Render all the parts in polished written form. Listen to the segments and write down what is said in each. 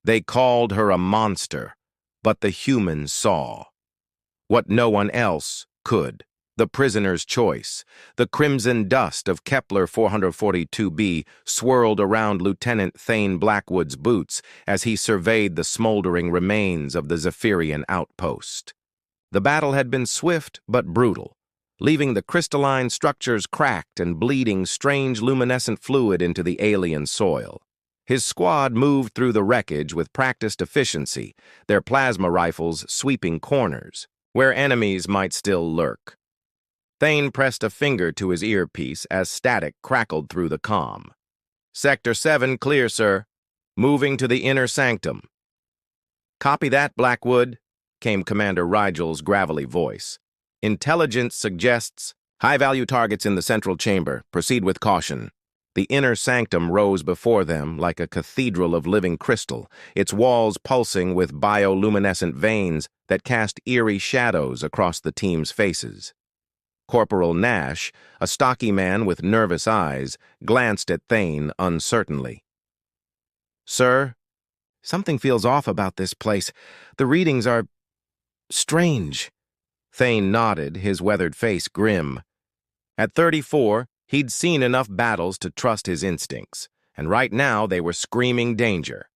They called her a monster, but the humans saw what no one else could. The prisoner's choice. The crimson dust of Kepler 442b swirled around Lieutenant Thane Blackwood's boots as he surveyed the smoldering remains of the Zephyrian outpost. The battle had been swift but brutal, leaving the crystalline structures cracked and bleeding strange luminescent fluid into the alien soil. His squad moved through the wreckage with practiced efficiency, their plasma rifles sweeping corners, where enemies might still lurk. Thane pressed a finger to his earpiece as static crackled through the comm. "Sector 7 clear, sir. Moving to the inner sanctum." "Copy that, Blackwood," came Commander Rigel's gravelly voice. "Intelligence suggests high-value targets in the central chamber. Proceed with caution." The inner sanctum rose before them like a cathedral of living crystal, its walls pulsing with bioluminescent veins that cast eerie shadows across the team's faces. Corporal Nash, a stocky man with nervous eyes, glanced at Thane uncertainly. "Sir, something feels off about this place. The readings are strange." Thane nodded, his weathered face grim. At 34, he'd seen enough battles to trust his instincts, and right now they were screaming danger.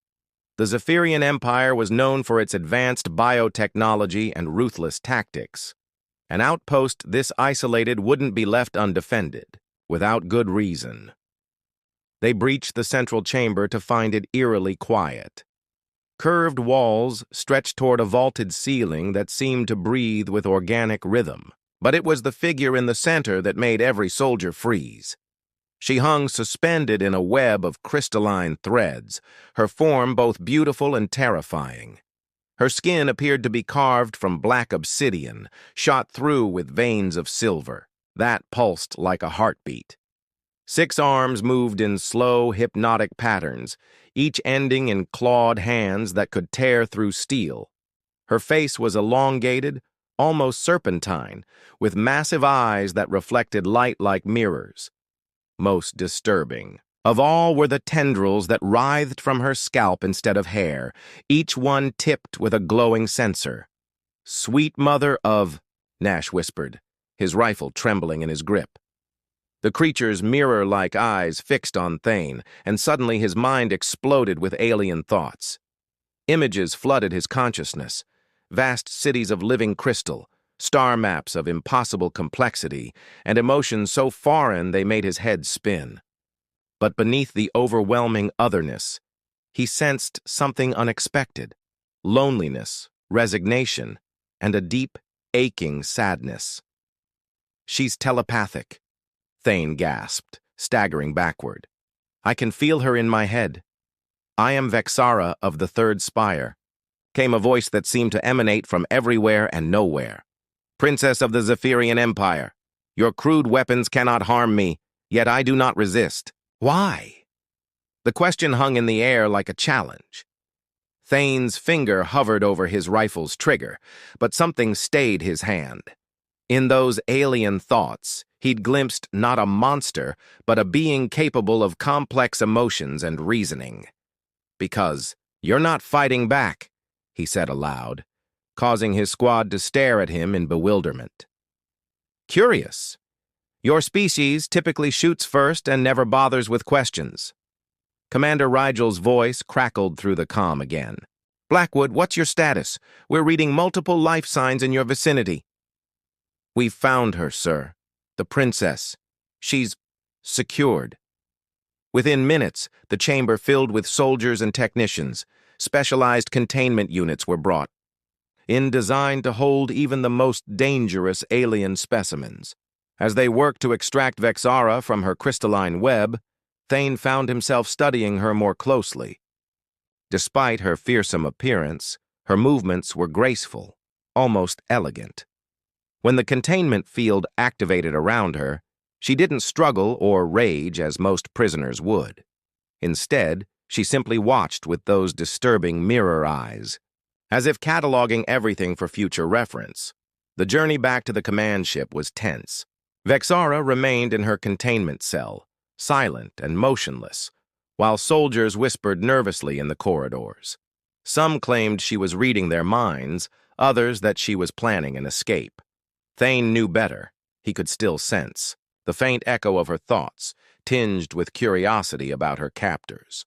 The Zephyrian Empire was known for its advanced biotechnology and ruthless tactics. An outpost this isolated wouldn't be left undefended, without good reason. They breached the central chamber to find it eerily quiet. Curved walls stretched toward a vaulted ceiling that seemed to breathe with organic rhythm, but it was the figure in the center that made every soldier freeze. She hung suspended in a web of crystalline threads, her form both beautiful and terrifying. Her skin appeared to be carved from black obsidian, shot through with veins of silver. That pulsed like a heartbeat. 6 arms moved in slow, hypnotic patterns, each ending in clawed hands that could tear through steel. Her face was elongated, almost serpentine, with massive eyes that reflected light like mirrors. Most disturbing of all were the tendrils that writhed from her scalp instead of hair, each one tipped with a glowing sensor. "Sweet mother of," Nash whispered, his rifle trembling in his grip. The creature's mirror-like eyes fixed on Thane, and suddenly his mind exploded with alien thoughts. Images flooded his consciousness, vast cities of living crystal, star maps of impossible complexity, and emotions so foreign they made his head spin. But beneath the overwhelming otherness, he sensed something unexpected: loneliness, resignation, and a deep, aching sadness. "She's telepathic," Thane gasped, staggering backward. "I can feel her in my head." "I am Vexara of the Third Spire," came a voice that seemed to emanate from everywhere and nowhere. "Princess of the Zephyrian Empire, your crude weapons cannot harm me, yet I do not resist. Why?" The question hung in the air like a challenge. Thane's finger hovered over his rifle's trigger, but something stayed his hand. In those alien thoughts, he'd glimpsed not a monster, but a being capable of complex emotions and reasoning. "Because you're not fighting back," he said aloud, causing his squad to stare at him in bewilderment. "Curious. Your species typically shoots first and never bothers with questions." Commander Rigel's voice crackled through the comm again. "Blackwood, what's your status? We're reading multiple life signs in your vicinity." "We've found her, sir. The princess. She's secured." Within minutes, the chamber filled with soldiers and technicians. Specialized containment units were brought in, designed to hold even the most dangerous alien specimens. As they worked to extract Vexara from her crystalline web, Thane found himself studying her more closely. Despite her fearsome appearance, her movements were graceful, almost elegant. When the containment field activated around her, she didn't struggle or rage as most prisoners would. Instead, she simply watched with those disturbing mirror eyes, as if cataloging everything for future reference. The journey back to the command ship was tense. Vexara remained in her containment cell, silent and motionless, while soldiers whispered nervously in the corridors. Some claimed she was reading their minds, others that she was planning an escape. Thane knew better. He could still sense the faint echo of her thoughts, tinged with curiosity about her captors.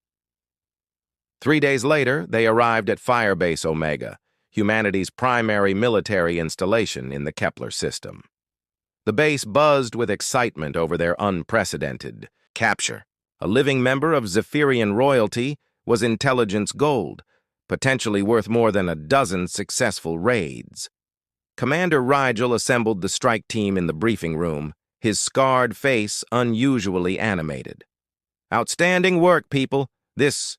3 days later, they arrived at Firebase Omega, humanity's primary military installation in the Kepler system. The base buzzed with excitement over their unprecedented capture. A living member of Zephyrian royalty was intelligence gold, potentially worth more than a dozen successful raids. Commander Rigel assembled the strike team in the briefing room, his scarred face unusually animated. "Outstanding work, people. This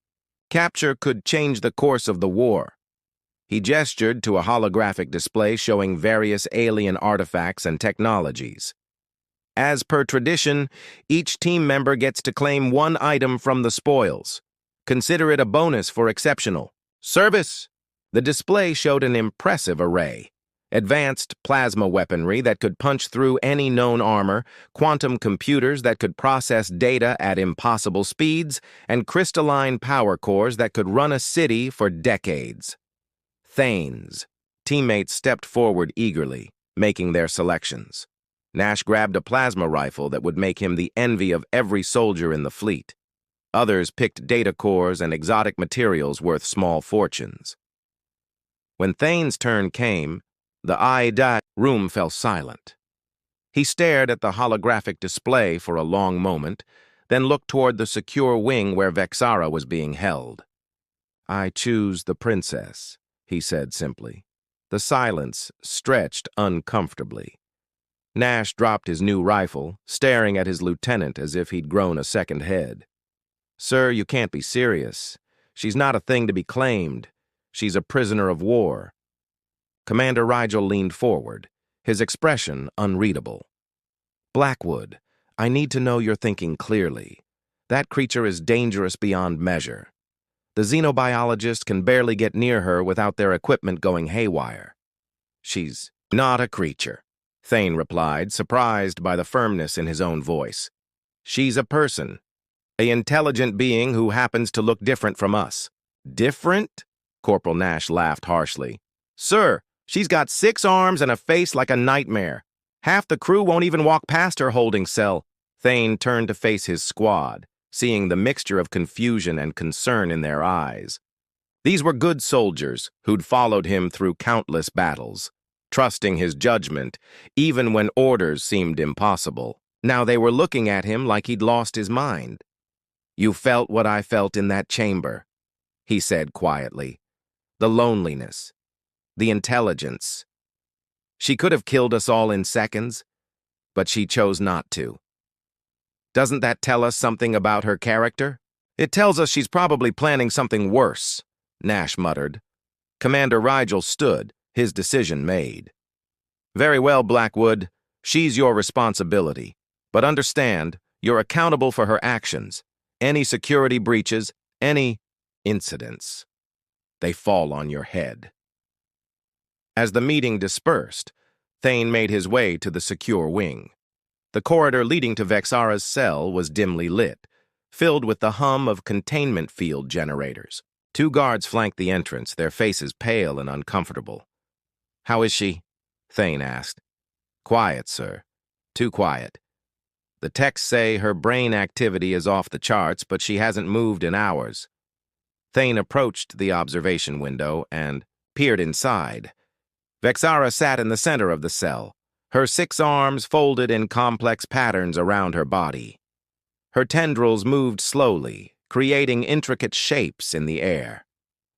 capture could change the course of the war." He gestured to a holographic display showing various alien artifacts and technologies. As per tradition, each team member gets to claim one item from the spoils. Consider it a bonus for exceptional service. The display showed an impressive array. Advanced plasma weaponry that could punch through any known armor, quantum computers that could process data at impossible speeds, and crystalline power cores that could run a city for decades. Thane's teammates stepped forward eagerly, making their selections. Nash grabbed a plasma rifle that would make him the envy of every soldier in the fleet. Others picked data cores and exotic materials worth small fortunes. When Thane's turn came, the IDA room fell silent. He stared at the holographic display for a long moment, then looked toward the secure wing where Vexara was being held. "I choose the princess," he said simply. The silence stretched uncomfortably. Nash dropped his new rifle, staring at his lieutenant as if he'd grown a second head. "Sir, you can't be serious. She's not a thing to be claimed. She's a prisoner of war." Commander Rigel leaned forward, his expression unreadable. "Blackwood, I need to know you're thinking clearly. That creature is dangerous beyond measure. The xenobiologist can barely get near her without their equipment going haywire." "She's not a creature," Thane replied, surprised by the firmness in his own voice. "She's a person, an intelligent being who happens to look different from us." "Different?" Corporal Nash laughed harshly. "Sir, she's got 6 arms and a face like a nightmare. Half the crew won't even walk past her holding cell." Thane turned to face his squad, seeing the mixture of confusion and concern in their eyes. These were good soldiers who'd followed him through countless battles, trusting his judgment, even when orders seemed impossible. Now they were looking at him like he'd lost his mind. "You felt what I felt in that chamber," he said quietly. "The loneliness, the intelligence. She could have killed us all in seconds, but she chose not to. Doesn't that tell us something about her character?" "It tells us she's probably planning something worse," Nash muttered. Commander Rigel stood, his decision made. "Very well, Blackwood. She's your responsibility. But understand, you're accountable for her actions. Any security breaches, any incidents, they fall on your head." As the meeting dispersed, Thane made his way to the secure wing. The corridor leading to Vexara's cell was dimly lit, filled with the hum of containment field generators. 2 guards flanked the entrance, their faces pale and uncomfortable. "How is she?" Thane asked. "Quiet, sir. Too quiet. The techs say her brain activity is off the charts, but she hasn't moved in hours." Thane approached the observation window and peered inside. Vexara sat in the center of the cell, her 6 arms folded in complex patterns around her body. Her tendrils moved slowly, creating intricate shapes in the air.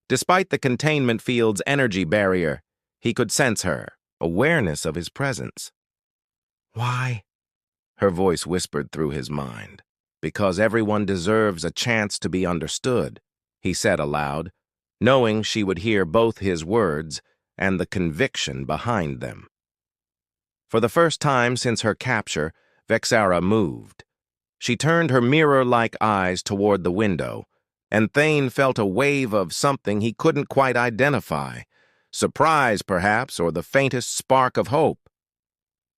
Despite the containment field's energy barrier, he could sense her awareness of his presence. "Why?" her voice whispered through his mind. "Because everyone deserves a chance to be understood," he said aloud, knowing she would hear both his words and the conviction behind them. For the first time since her capture, Vexara moved. She turned her mirror-like eyes toward the window, and Thane felt a wave of something he couldn't quite identify. Surprise, perhaps, or the faintest spark of hope.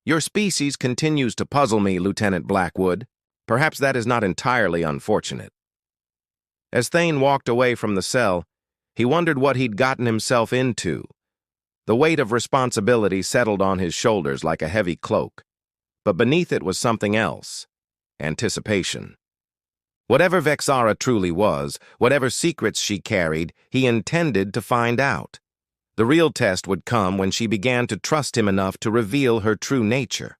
"Your species continues to puzzle me, Lieutenant Blackwood. Perhaps that is not entirely unfortunate." As Thane walked away from the cell, He wondered what he'd gotten himself into. The weight of responsibility settled on his shoulders like a heavy cloak, but beneath it was something else: anticipation. Whatever Vexara truly was, whatever secrets she carried, he intended to find out. The real test would come when she began to trust him enough to reveal her true nature.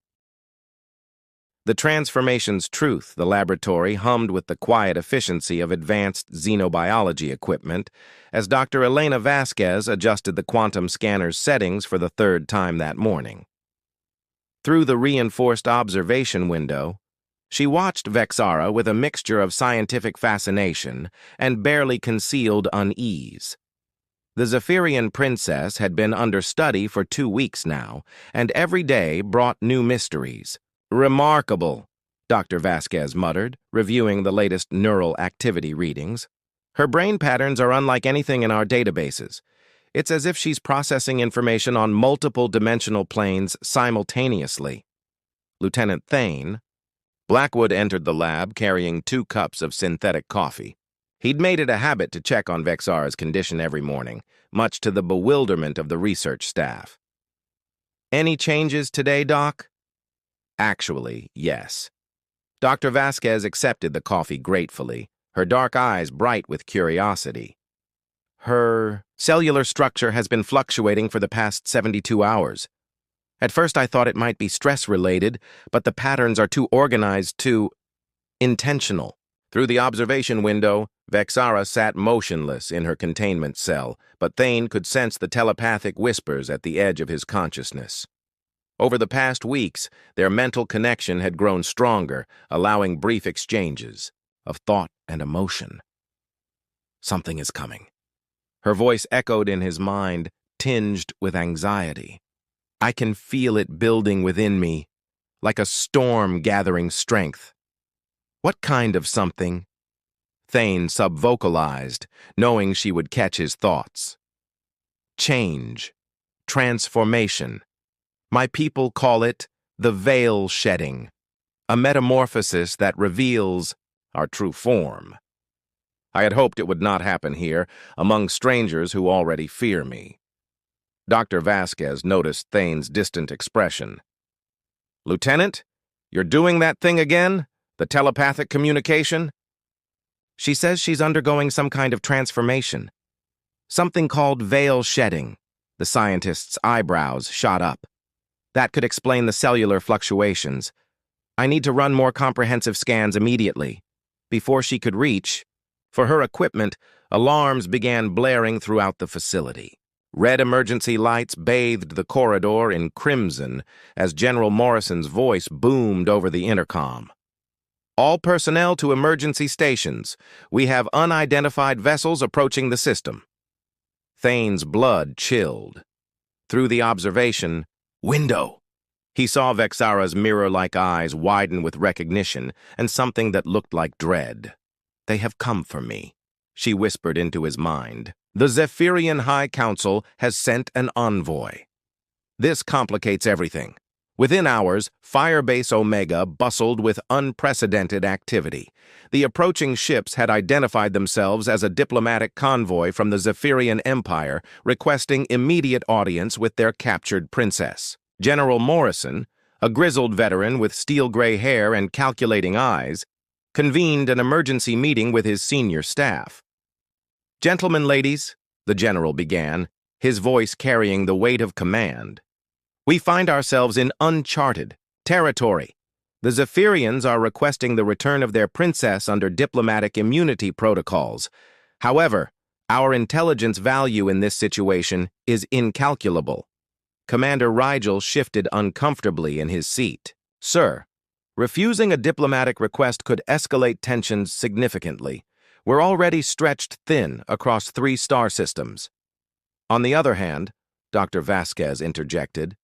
The transformation's truth, the laboratory hummed with the quiet efficiency of advanced xenobiology equipment as Dr. Elena Vasquez adjusted the quantum scanner's settings for the third time that morning. Through the reinforced observation window, she watched Vexara with a mixture of scientific fascination and barely concealed unease. The Zephyrian princess had been under study for 2 weeks now, and every day brought new mysteries. "Remarkable," Dr. Vasquez muttered, reviewing the latest neural activity readings. "Her brain patterns are unlike anything in our databases. It's as if she's processing information on multiple dimensional planes simultaneously." Lieutenant Thane. Blackwood entered the lab carrying 2 cups of synthetic coffee. He'd made it a habit to check on Vexara's condition every morning, much to the bewilderment of the research staff. "Any changes today, Doc?" Actually, yes. Dr. Vasquez accepted the coffee gratefully, her dark eyes bright with curiosity. "Her cellular structure has been fluctuating for the past 72 hours. At first I thought it might be stress-related, but the patterns are too organized, too intentional." Through the observation window, Vexara sat motionless in her containment cell, but Thane could sense the telepathic whispers at the edge of his consciousness. Over the past weeks, their mental connection had grown stronger, allowing brief exchanges of thought and emotion. "Something is coming." Her voice echoed in his mind, tinged with anxiety. "I can feel it building within me, like a storm gathering strength." "What kind of something?" Thane subvocalized, knowing she would catch his thoughts. "Change. Transformation. My people call it the veil shedding, a metamorphosis that reveals our true form. I had hoped it would not happen here, among strangers who already fear me." Dr. Vasquez noticed Thane's distant expression. "Lieutenant, you're doing that thing again? The telepathic communication?" "She says she's undergoing some kind of transformation. Something called veil shedding." The scientist's eyebrows shot up. "That could explain the cellular fluctuations. I need to run more comprehensive scans immediately." Before she could reach for her equipment, alarms began blaring throughout the facility. Red emergency lights bathed the corridor in crimson as General Morrison's voice boomed over the intercom. "All personnel to emergency stations. We have unidentified vessels approaching the system." Thane's blood chilled. Through the observation window, he saw Vexara's mirror-like eyes widen with recognition and something that looked like dread. "They have come for me," she whispered into his mind. "The Zephyrian High Council has sent an envoy." This complicates everything. Within hours, Firebase Omega bustled with unprecedented activity. The approaching ships had identified themselves as a diplomatic convoy from the Zephyrian Empire, requesting immediate audience with their captured princess. General Morrison, a grizzled veteran with steel-gray hair and calculating eyes, convened an emergency meeting with his senior staff. "Gentlemen, ladies," the general began, his voice carrying the weight of command, "we find ourselves in uncharted territory. The Zephyrians are requesting the return of their princess under diplomatic immunity protocols. However, our intelligence value in this situation is incalculable." Commander Rigel shifted uncomfortably in his seat. "Sir, refusing a diplomatic request could escalate tensions significantly. We're already stretched thin across 3 star systems." "On the other hand," Dr. Vasquez interjected,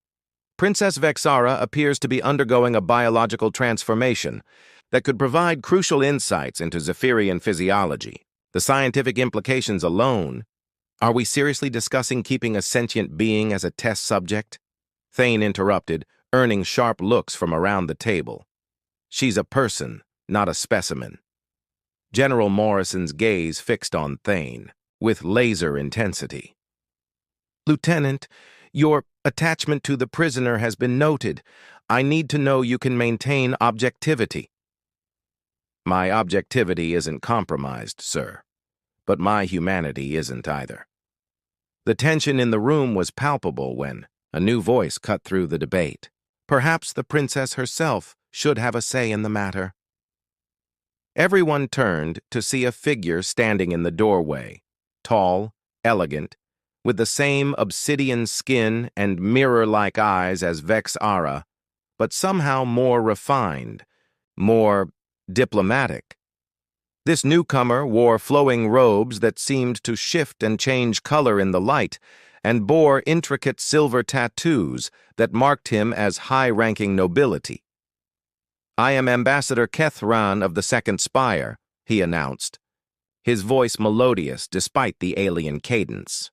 "Princess Vexara appears to be undergoing a biological transformation that could provide crucial insights into Zephyrian physiology. The scientific implications alone—" "Are we seriously discussing keeping a sentient being as a test subject?" Thane interrupted, earning sharp looks from around the table. "She's a person, not a specimen." General Morrison's gaze fixed on Thane. with laser intensity. "Lieutenant, your attachment to the prisoner has been noted. I need to know you can maintain objectivity." "My objectivity isn't compromised, sir, but my humanity isn't either." The tension in the room was palpable when a new voice cut through the debate. Perhaps the princess herself should have a say in the matter. Everyone turned to see a figure standing in the doorway, tall, elegant, with the same obsidian skin and mirror-like eyes as Vex-Ara, but somehow more refined, more diplomatic. This newcomer wore flowing robes that seemed to shift and change color in the light, and bore intricate silver tattoos that marked him as high-ranking nobility. "I am Ambassador Kethran of the Second Spire," he announced, his voice melodious despite the alien cadence.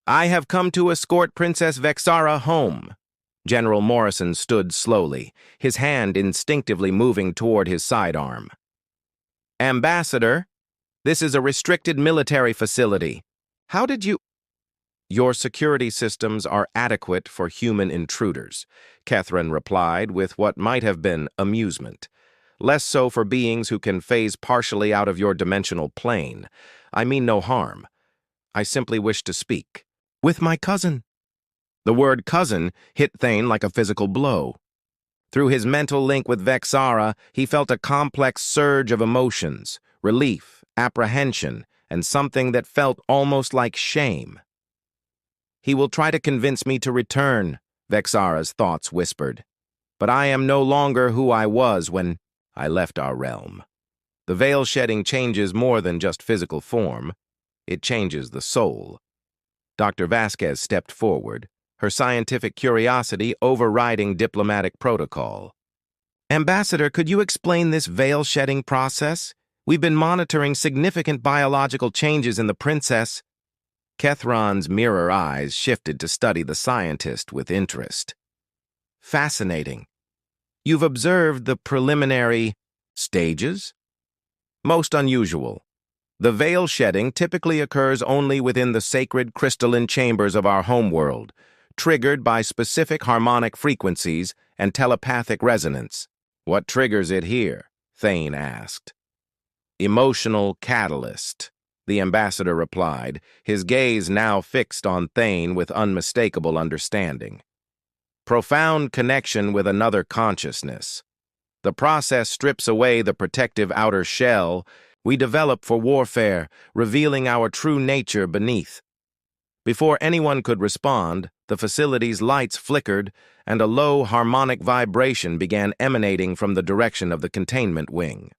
"I have come to escort Princess Vex-Ara home." General Morrison stood slowly, his hand instinctively moving toward his sidearm. "Ambassador, this is a restricted military facility. How did you—" "Your security systems are adequate for human intruders," Kethran replied with what might have been amusement. "Less so for beings who can phase partially out of your dimensional plane. I mean no harm. I simply wish to speak with my cousin." The word cousin hit Thane like a physical blow. Through his mental link with Vex-Ara, he felt a complex surge of emotions, relief, apprehension, and something that felt almost like shame. "He will try to convince me to return," Vex-Ara's thoughts whispered. "But I am no longer who I was when I left our realm." The veil shedding changes more than just physical form. It changes the soul. Dr. Vasquez stepped forward, her scientific curiosity overriding diplomatic protocol. "Ambassador, could you explain this veil-shedding process? We've been monitoring significant biological changes in the princess." Kethran's mirror eyes shifted to study the scientist with interest. "Fascinating. You've observed the preliminary stages?" "Most unusual. The veil shedding typically occurs only within the sacred crystalline chambers of our homeworld, triggered by specific harmonic frequencies and telepathic resonance." "What triggers it here?" Thane asked. "Emotional catalyst," the ambassador replied, his gaze now fixed on Thane with unmistakable understanding. "Profound connection with another consciousness. The process strips away the protective outer shell we develop for warfare, revealing our true nature beneath." Before anyone could respond, the facility's lights flickered and a low harmonic vibration began emanating from the direction of the containment wing.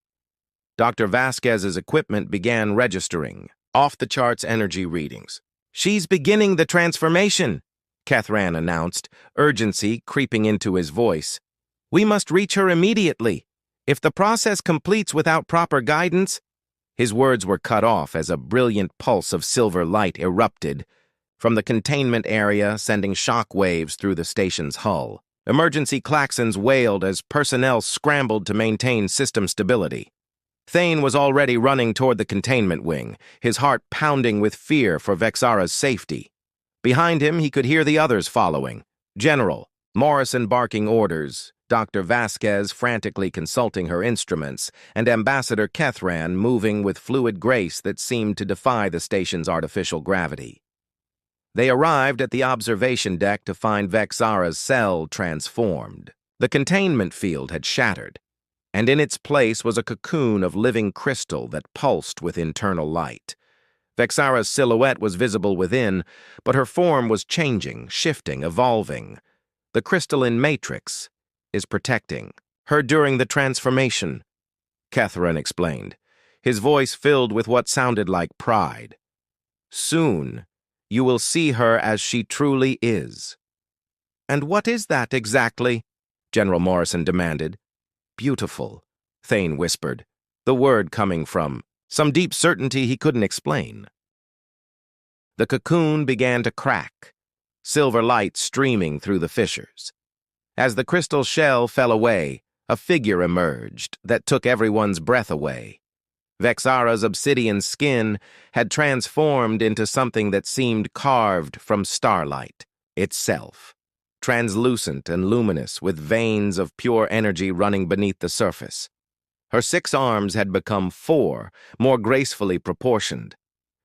Dr. Vasquez's equipment began registering off-the-charts energy readings. "She's beginning the transformation," Kethran announced, urgency creeping into his voice. "We must reach her immediately. If the process completes without proper guidance—" His words were cut off as a brilliant pulse of silver light erupted from the containment area, sending shock waves through the station's hull. Emergency klaxons wailed as personnel scrambled to maintain system stability. Thane was already running toward the containment wing, his heart pounding with fear for Vex-Ara's safety. Behind him, he could hear the others following. General Morrison barking orders, Dr. Vasquez frantically consulting her instruments, and Ambassador Kethran moving with fluid grace that seemed to defy the station's artificial gravity. They arrived at the observation deck to find Vex-Ara's cell transformed. The containment field had shattered, and in its place was a cocoon of living crystal that pulsed with internal light. Vex-Ara's silhouette was visible within, but her form was changing, shifting, evolving. The crystalline matrix is protecting her during the transformation, Kethran explained, his voice filled with what sounded like pride. "Soon, you will see her as she truly is." "And what is that exactly?" General Morrison demanded. "Beautiful," Thane whispered, the word coming from some deep certainty he couldn't explain. The cocoon began to crack, silver light streaming through the fissures. As the crystal shell fell away, a figure emerged that took everyone's breath away. Vexara's obsidian skin had transformed into something that seemed carved from starlight itself, translucent and luminous with veins of pure energy running beneath the surface. Her 6 arms had become 4, more gracefully proportioned,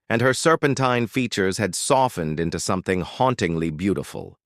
and her serpentine features had softened into something hauntingly beautiful.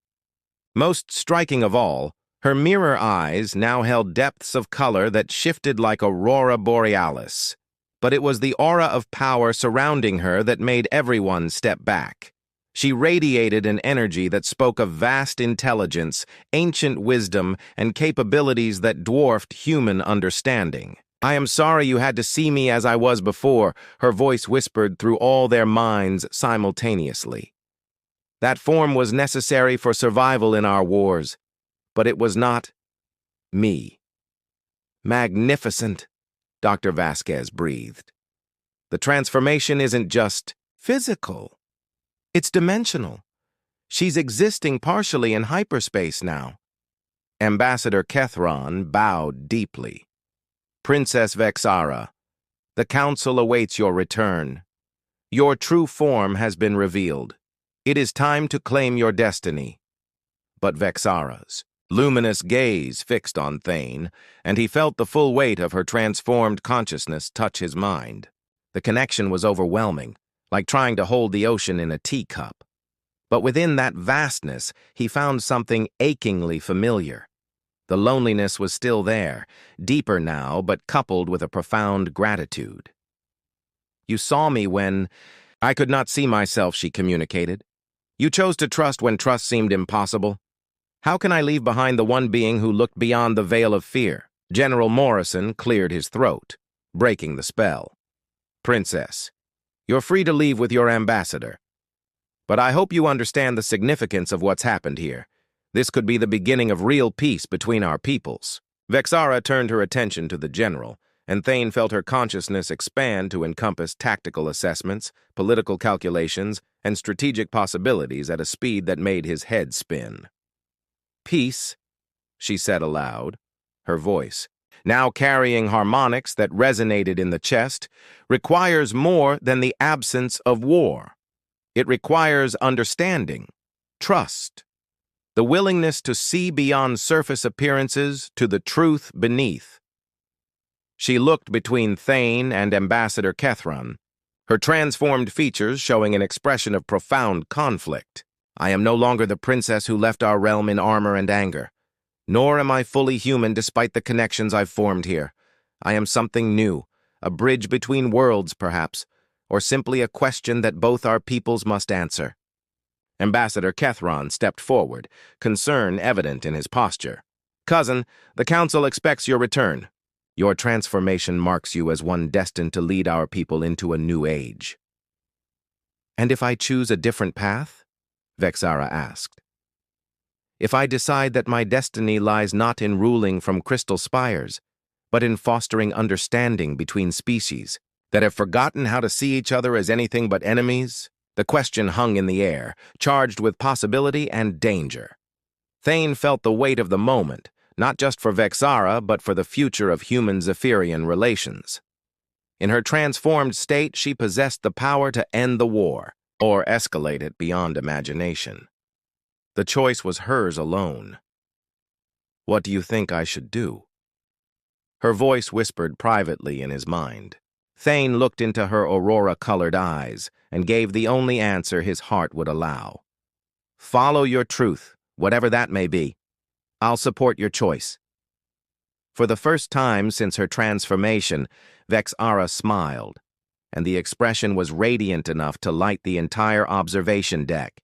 Most striking of all, her mirror eyes now held depths of color that shifted like aurora borealis. But it was the aura of power surrounding her that made everyone step back. She radiated an energy that spoke of vast intelligence, ancient wisdom, and capabilities that dwarfed human understanding. "I am sorry you had to see me as I was before," her voice whispered through all their minds simultaneously. "That form was necessary for survival in our wars, but it was not me." "Magnificent," Dr. Vasquez breathed. "The transformation isn't just physical. It's dimensional. She's existing partially in hyperspace now." Ambassador Kethron bowed deeply. "Princess Vexara, the Council awaits your return. Your true form has been revealed. It is time to claim your destiny." But Vexara's luminous gaze fixed on Thane, and he felt the full weight of her transformed consciousness touch his mind. The connection was overwhelming, like trying to hold the ocean in a teacup. But within that vastness, he found something achingly familiar. The loneliness was still there, deeper now, but coupled with a profound gratitude. "You saw me when I could not see myself," she communicated. "You chose to trust when trust seemed impossible. How can I leave behind the one being who looked beyond the veil of fear?" General Morrison cleared his throat, breaking the spell. "Princess, you're free to leave with your ambassador. But I hope you understand the significance of what's happened here. This could be the beginning of real peace between our peoples." Vexara turned her attention to the general, and Thane felt her consciousness expand to encompass tactical assessments, political calculations, and strategic possibilities at a speed that made his head spin. "Peace," she said aloud, her voice, now carrying harmonics that resonated in the chest, "requires more than the absence of war. It requires understanding, trust, the willingness to see beyond surface appearances to the truth beneath." She looked between Thane and Ambassador Kethron, her transformed features showing an expression of profound conflict. "I am no longer the princess who left our realm in armor and anger. Nor am I fully human despite the connections I've formed here. I am something new, a bridge between worlds, perhaps, or simply a question that both our peoples must answer." Ambassador Kethron stepped forward, concern evident in his posture. "Cousin, the Council expects your return. Your transformation marks you as one destined to lead our people into a new age." "And if I choose a different path?" Vexara asked. "If I decide that my destiny lies not in ruling from crystal spires, but in fostering understanding between species that have forgotten how to see each other as anything but enemies?" The question hung in the air, charged with possibility and danger. Thane felt the weight of the moment, not just for Vexara, but for the future of human-Zephyrian relations. In her transformed state, she possessed the power to end the war, or escalate it beyond imagination. The choice was hers alone. "What do you think I should do?" Her voice whispered privately in his mind. Thane looked into her aurora-colored eyes and gave the only answer his heart would allow. "Follow your truth, whatever that may be. I'll support your choice." For the first time since her transformation, Vexara smiled, and the expression was radiant enough to light the entire observation deck.